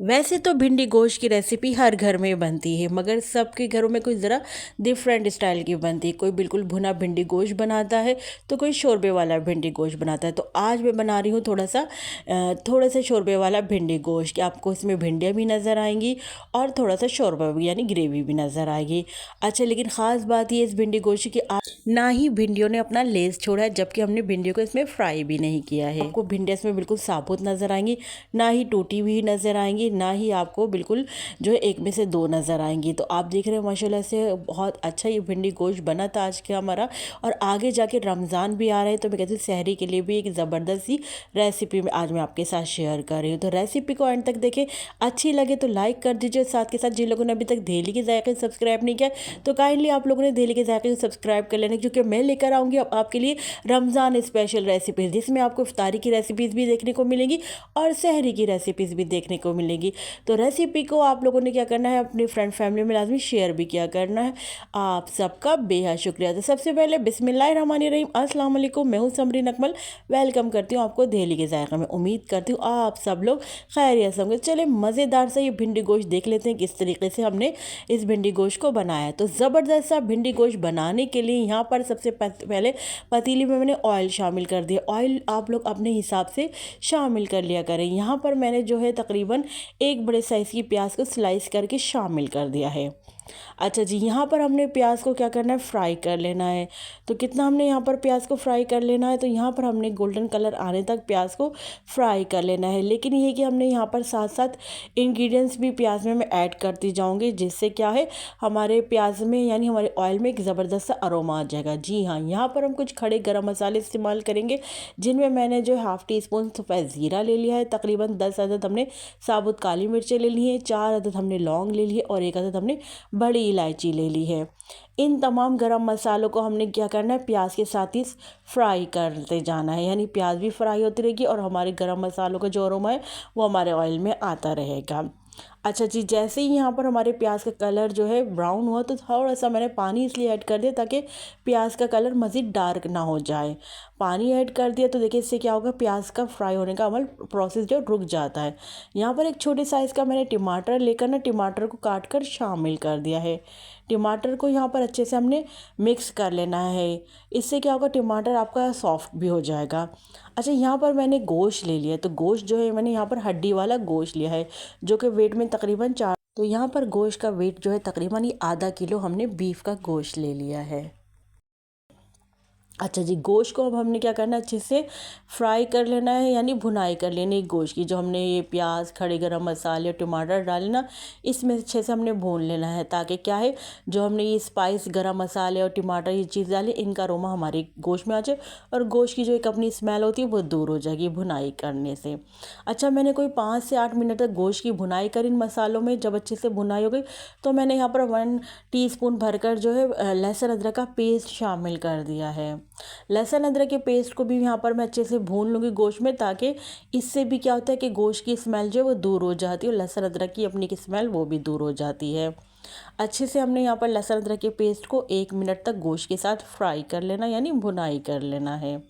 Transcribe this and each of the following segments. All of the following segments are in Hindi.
वैसे तो भिंडी गोश्त की रेसिपी हर घर में बनती है, मगर सबके घरों में कोई ज़रा डिफरेंट स्टाइल की बनती है। कोई बिल्कुल भुना भिंडी गोश्त बनाता है तो कोई शोरबे वाला भिंडी गोश्त बनाता है। तो आज मैं बना रही हूँ थोड़ा सा शोरबे वाला भिंडी गोश्त, कि आपको इसमें भिंडियाँ भी नज़र आएंगी और थोड़ा सा शोरबा भी यानी ग्रेवी भी नज़र आएगी। अच्छा, लेकिन ख़ास बात ये इस भिंडी गोश्त की ना ही भिंडियों ने अपना लेस छोड़ा है, जबकि हमने भिंडियों को इसमें फ्राई भी नहीं किया है। आपको भिंडियाँ इसमें बिल्कुल साबुत नज़र आएंगी, ना ही टूटी हुई नज़र आएंगी, ना ही आपको बिल्कुल जो है एक में से दो नज़र आएंगी। तो आप देख रहे हैं माशाल्लाह से बहुत अच्छा ये भिंडी गोश्त बना था आज का हमारा। और आगे जाके रमज़ान भी आ रहा है, तो मैं कहती हूँ सहरी के लिए भी एक ज़बरदस्त सी रेसिपी में आज मैं आपके साथ शेयर कर रही हूँ। तो रेसिपी को एंड तक देखें, अच्छी लगे तो लाइक कर दीजिए। साथ के साथ जिन लोगों ने अभी तक दहली के ज़ायक़े सब्सक्राइब नहीं किया, तो काइंडली आप लोगों ने दहली के ज़ायक़े को सब्सक्राइब कर लेना, क्योंकि मैं लेकर आऊँगी अब आपके लिए रमज़ान स्पेशल रेसिपीज़, जिसमें आपको इफ्तारी की रेसिपीज़ भी देखने को मिलेंगी और सहरी की रेसिपीज़ भी देखने को मिलेंगी। तो रेसिपी को आप लोगों ने क्या करना है, अपनी फ्रेंड फैमिली में लाजमी शेयर भी किया करना है। आप सबका बेहद शुक्रिया। तो सबसे पहले बिस्मिल्लाहिर्रहमानिर्रहीम, अस्सलाम वालेकुम। मैं हूँ समरीन अकमल, वेलकम करती हूँ आपको दहली के ज़ायक़े में। उम्मीद करती हूँ आप सब लोग खैरियत से होंगे। चले मज़ेदार सा ये भिंडी गोश्त देख लेते हैं किस तरीके से हमने इस भिंडी गोश्त को बनाया। तो ज़बरदस्त सा भिंडी गोश्त बनाने के लिए यहाँ पर सबसे पहले पतीली में मैंने ऑयल शामिल कर दिया। ऑयल आप लोग अपने हिसाब से शामिल कर लिया करें। यहाँ पर मैंने जो है तकरीबन एक बड़े साइज़ की प्याज को स्लाइस करके शामिल कर दिया है। अच्छा जी, यहाँ पर हमने प्याज को क्या करना है, फ्राई कर लेना है। तो कितना हमने यहाँ पर प्याज को फ्राई कर लेना है, तो यहाँ पर हमने गोल्डन कलर आने तक प्याज को फ्राई कर लेना है। लेकिन ये कि हमने यहाँ पर साथ साथ इंग्रेडिएंट्स भी प्याज में मैं ऐड करती जाऊँगी, जिससे क्या है हमारे प्याज में यानी हमारे ऑयल में एक ज़बरदस्त सा अरोमा आ जाएगा। जी हाँ, यहाँ पर हम कुछ खड़े गरम मसाले इस्तेमाल करेंगे, जिनमें मैंने जो हाफ़ टी स्पून सफ़ेद ज़ीरा ले लिया है, तकरीबन 10 अदद हमने साबुत काली मिर्चें ले ली हैं, 4 अदद हमने लौंग ले ली है और 1 अदद हमने बड़ी इलायची ले ली है। इन तमाम गरम मसालों को हमने क्या करना है, प्याज के साथ ही फ्राई करते जाना है, यानी प्याज भी फ्राई होती रहेगी और हमारे गरम मसालों का जो अरोमा है वो हमारे ऑयल में आता रहेगा। अच्छा जी, जैसे ही यहाँ पर हमारे प्याज का कलर जो है ब्राउन हुआ, तो थोड़ा सा मैंने पानी इसलिए ऐड कर दिया ताकि प्याज का कलर मज़ीद डार्क ना हो जाए। पानी ऐड कर दिया तो देखिए इससे क्या होगा, प्याज का फ्राई होने का अमल प्रोसेस जो रुक जाता है। यहाँ पर एक छोटे साइज़ का मैंने टमाटर लेकर ना टमाटर को काट कर शामिल कर दिया है। टमाटर को यहाँ पर अच्छे से हमने मिक्स कर लेना है, इससे क्या होगा टमाटर आपका सॉफ्ट भी हो जाएगा। अच्छा, यहाँ पर मैंने गोश्त ले लिया, तो गोश्त जो है मैंने यहाँ पर हड्डी वाला गोश्त लिया है, जो कि वेट में तकरीबन 4, तो यहाँ पर गोश्त का वेट जो है तकरीबन ये आधा किलो हमने बीफ का गोश्त ले लिया है। अच्छा जी, गोश्त को अब हमने क्या करना है, अच्छे से फ्राई कर लेना है, यानी भुनाई कर लेनी है गोश्त की। जो हमने ये प्याज, खड़े गरम मसाले और टमाटर डाले ना, इसमें अच्छे से हमने भून लेना है, ताकि क्या है जो हमने ये स्पाइस, गरम मसाले और टमाटर ये चीज़ डाली, इनका अरोमा हमारे गोश्त में आ जाए और गोश्त की जो एक अपनी स्मेल होती है वो दूर हो जाएगी भुनाई करने से। अच्छा, मैंने कोई 5 से 8 मिनट तक गोश्त की भुनाई कर इन मसालों में। जब अच्छे से भुनाई हो गई तो मैंने यहाँ पर 1 टीस्पून भरकर जो है लहसुन अदरक का पेस्ट शामिल कर दिया है। लहसुन अदरक के पेस्ट को भी यहाँ पर मैं अच्छे से भून लूँगी गोश्त में, ताकि इससे भी क्या होता है कि गोश्त की स्मेल जो है वो दूर हो जाती है और लहसुन अदरक की अपनी की स्मेल वो भी दूर हो जाती है। अच्छे से हमने यहाँ पर लहसुन अदरक के पेस्ट को 1 मिनट तक गोश्त के साथ फ्राई कर लेना, यानी भुनाई कर लेना है।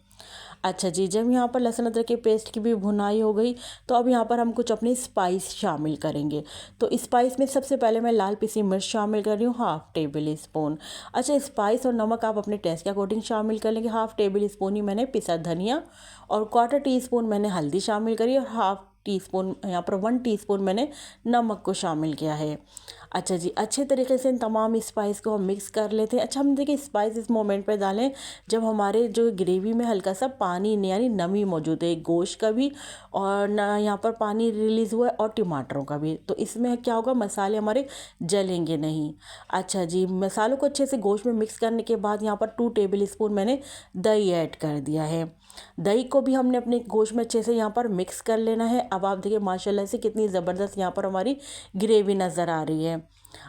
अच्छा जी, जब यहाँ पर लहसुन अदरक के पेस्ट की भी भुनाई हो गई, तो अब यहाँ पर हम कुछ अपनी स्पाइस शामिल करेंगे। तो स्पाइस में सबसे पहले मैं लाल पिसी मिर्च शामिल कर रही हूँ, हाफ़ टेबल स्पून। अच्छा, स्पाइस और नमक आप अपने टेस्ट के अकॉर्डिंग शामिल कर लेंगे। हाफ़ टेबल स्पून ही मैंने पिसा धनिया और 1/4 टीस्पून मैंने हल्दी शामिल करी और हाफ़ टीस्पून यहाँ पर 1 टीस्पून मैंने नमक को शामिल किया है। अच्छा जी, अच्छे तरीके से इन तमाम स्पाइस को हम मिक्स कर लेते हैं। अच्छा, हम देखिए स्पाइस इस मोमेंट पे डालें जब हमारे जो ग्रेवी में हल्का सा पानी यानी नमी मौजूद है, गोश्त का भी और ना यहाँ पर पानी रिलीज़ हुआ है और टमाटरों का भी, तो इसमें क्या होगा मसाले हमारे जलेंगे नहीं। अच्छा जी, मसालों को अच्छे से गोश्त में मिक्स करने के बाद यहाँ पर 2 टेबल स्पून मैंने दही ऐड कर दिया है। दही को भी हमने अपने गोश्त में अच्छे से यहाँ पर मिक्स कर लेना है। अब आप देखिए माशाल्लाह से कितनी ज़बरदस्त यहाँ पर हमारी ग्रेवी नज़र आ रही है।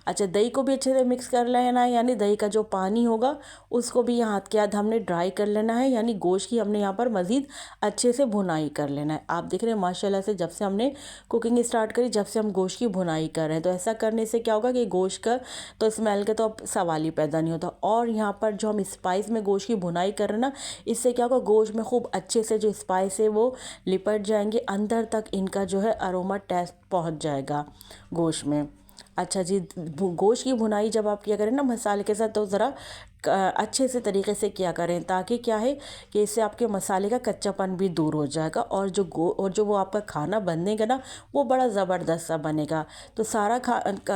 अच्छा, दही को भी अच्छे से मिक्स कर लेना है, यानी दही का जो पानी होगा उसको भी हाथ के हाथ हमने ड्राई कर लेना है, यानी गोश्त की हमने यहाँ पर मज़ीद अच्छे से भुनाई कर लेना है। आप देख रहे हैं माशाल्लाह से जब से हमने कुकिंग स्टार्ट करी, जब से हम गोश्त की भुनाई कर रहे हैं, तो ऐसा करने से क्या होगा कि गोश्त का तो स्मेल का तो अब सवाल ही पैदा नहीं होता। और यहाँ पर जो हम स्पाइस में गोश्त की भुनाई कर रहे हैं ना, इससे क्या होगा गोश्त में खूब अच्छे से जो स्पाइस है वो लिपट जाएंगे, अंदर तक इनका जो है अरोमा टेस्ट पहुँच जाएगा गोश्त में। अच्छा जी, गोश्त की भुनाई जब आप किया करें ना मसाले के साथ, तो ज़रा अच्छे से तरीके से किया करें, ताकि क्या है कि इससे आपके मसाले का कच्चापन भी दूर हो जाएगा, और जो वो आपका खाना बनेगा ना वो बड़ा ज़बरदस्त सा बनेगा। तो सारा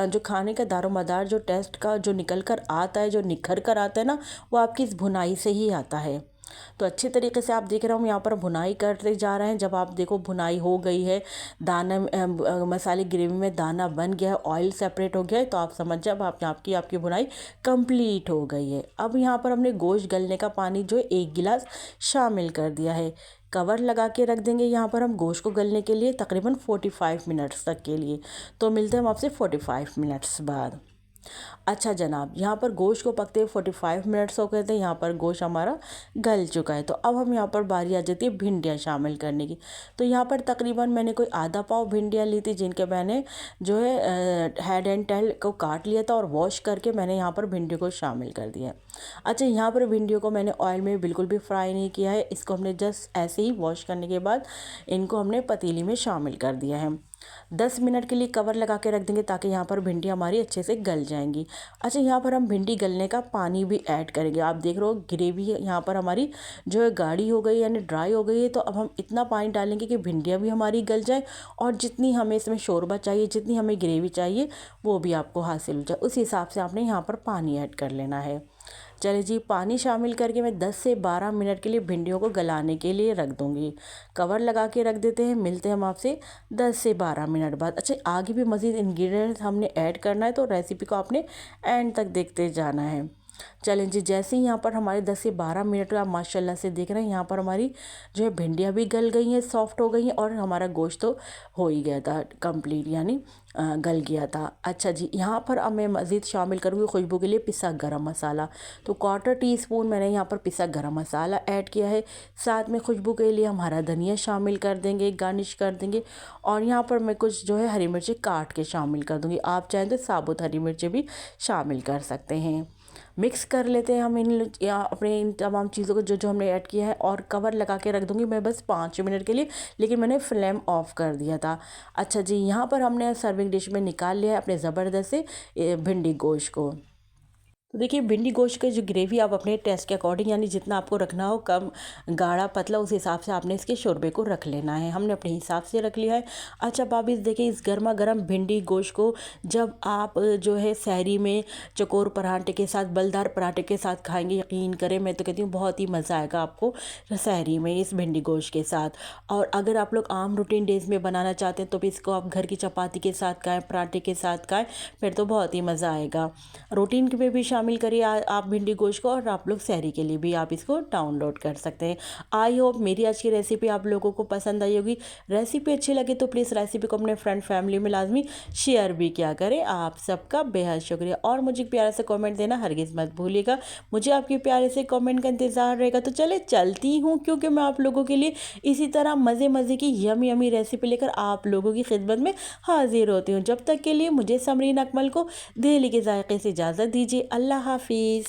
जो खाने का दारोमदार जो टेस्ट का जो निकल कर आता है, जो निखर कर आता है ना, वो आपकी इस भुनाई से ही आता है। तो अच्छे तरीके से आप देख रहे हो हम यहाँ पर भुनाई करते जा रहे हैं। जब आप देखो भुनाई हो गई है, दाना मसाले ग्रेवी में दाना बन गया है, ऑयल सेपरेट हो गया है, तो आप समझ जाए अब आपकी भुनाई कंप्लीट हो गई है। अब यहाँ पर हमने गोश्त गलने का पानी जो है 1 गिलास शामिल कर दिया है। कवर लगा के रख देंगे यहाँ पर हम गोश्त को गलने के लिए तकरीबन 45 मिनट्स तक के लिए। तो मिलते हैं हम आपसे 45 मिनट्स बाद। अच्छा जनाब, यहाँ पर गोश्त को पकते हुए 45 मिनट्स हो गए थे, यहाँ पर गोश्त हमारा गल चुका है। तो अब हम यहाँ पर बारी आ जाती है भिंडियाँ शामिल करने की। तो यहाँ पर तकरीबन मैंने कोई आधा पाव भिंडियाँ ली थी, जिनके मैंने जो है हेड एंड टेल को काट लिया था, और वॉश करके मैंने यहाँ पर भिंडियों को शामिल कर दिया है। अच्छा, यहाँ पर भिंडियों को मैंने ऑयल में बिल्कुल भी फ्राई नहीं किया है, इसको हमने जस्ट ऐसे ही वॉश करने के बाद इनको हमने पतीली में शामिल कर दिया है। 10 मिनट के लिए कवर लगा के रख देंगे, ताकि यहाँ पर भिंडी हमारी अच्छे से गल जाएंगी। अच्छा, यहाँ पर हम भिंडी गलने का पानी भी ऐड करेंगे। आप देख रहे हो ग्रेवी यहाँ पर हमारी जो है गाढ़ी हो गई, यानी ड्राई हो गई है। तो अब हम इतना पानी डालेंगे कि भिंडियाँ भी हमारी गल जाए, और जितनी हमें इसमें शोरबा चाहिए, जितनी हमें ग्रेवी चाहिए, वो भी आपको हासिल हो जाए। उस हिसाब से आपने यहाँ पर पानी ऐड कर लेना है। चलिए जी, पानी शामिल करके मैं 10 से 12 मिनट के लिए भिंडियों को गलाने के लिए रख दूँगी। कवर लगा के रख देते हैं, मिलते हैं हम आपसे 10 से 12 मिनट बाद। अच्छा, आगे भी मज़ीद इंग्रेडिएंट्स हमने ऐड करना है, तो रेसिपी को आपने एंड तक देखते जाना है। चलें जी, जैसे ही यहाँ पर हमारे 10 से 12 मिनट का आप माशाल्लाह से देख रहे हैं, यहाँ पर हमारी जो है भिंडियाँ भी गल गई हैं, सॉफ्ट हो गई हैं, और हमारा गोश्त तो हो ही गया था कंप्लीट, यानी गल गया था। अच्छा जी, यहाँ पर अब मैं मज़ीद शामिल करूँगी खुशबू के लिए पिसा गरम मसाला। तो 1/4 टीस्पून मैंने यहाँ पर पिसा गरम मसाला ऐड किया है। साथ में खुशबू के लिए हम हरा धनिया शामिल कर देंगे, गार्निश कर देंगे। और यहाँ पर मैं कुछ जो है हरी मिर्ची काट के शामिल कर दूँगी, आप चाहें तो साबुत हरी मिर्ची भी शामिल कर सकते हैं। मिक्स कर लेते हैं हम इन तमाम चीज़ों को जो जो हमने ऐड किया है, और कवर लगा के रख दूँगी मैं बस 5 मिनट के लिए, लेकिन मैंने फ्लेम ऑफ कर दिया था। अच्छा जी, यहाँ पर हमने सर्विंग डिश में निकाल लिया है अपने ज़बरदस्त से भिंडी गोश्त को। तो देखिए, भिंडी गोश्त की जो ग्रेवी आप अपने टेस्ट के अकॉर्डिंग, यानी जितना आपको रखना हो, कम गाढ़ा पतला, उस हिसाब से आपने इसके शोरबे को रख लेना है। हमने अपने हिसाब से रख लिया है। अच्छा भाभी, देखिए इस गर्मा गर्म भिंडी गोश्त को जब आप जो है सहरी में चकोर पराठे के साथ, बलदार पराठे के साथ खाएंगे, यकीन करें मैं तो कहती हूँ बहुत ही मज़ा आएगा आपको सहरी में इस भिंडी गोश्त के साथ। और अगर आप लोग आम रूटीन डेज़ में बनाना चाहते हैं, तो भी इसको आप घर की चपाती के साथ खाएँ, पराठे के साथ खाएँ, फिर तो बहुत ही मज़ा आएगा। रूटीन में भी शामिल करिए आप भिंडी गोश्त को, और आप लोग सहरी के लिए भी आप इसको डाउनलोड कर सकते हैं। आई होप मेरी आज की रेसिपी आप लोगों को पसंद आई होगी। रेसिपी अच्छी लगे तो प्लीज़ रेसिपी को अपने फ्रेंड फैमिली में लाजमी शेयर भी किया करें। आप सबका बेहद शुक्रिया, और मुझे प्यारे से कमेंट देना हरगिज़ मत भूलिएगा। मुझे आपके प्यारे से कमेंट का इंतज़ार रहेगा। तो चले चलती हूँ, क्योंकि मैं आप लोगों के लिए इसी तरह मज़े मज़े की यमी यमी रेसिपी लेकर आप लोगों की खिदमत में हाजिर होती हूँ। जब तक के लिए मुझे समरीन अकमल को दिल्ली के जायके से इजाज़त दीजिए। अल्लाह हाफिज़।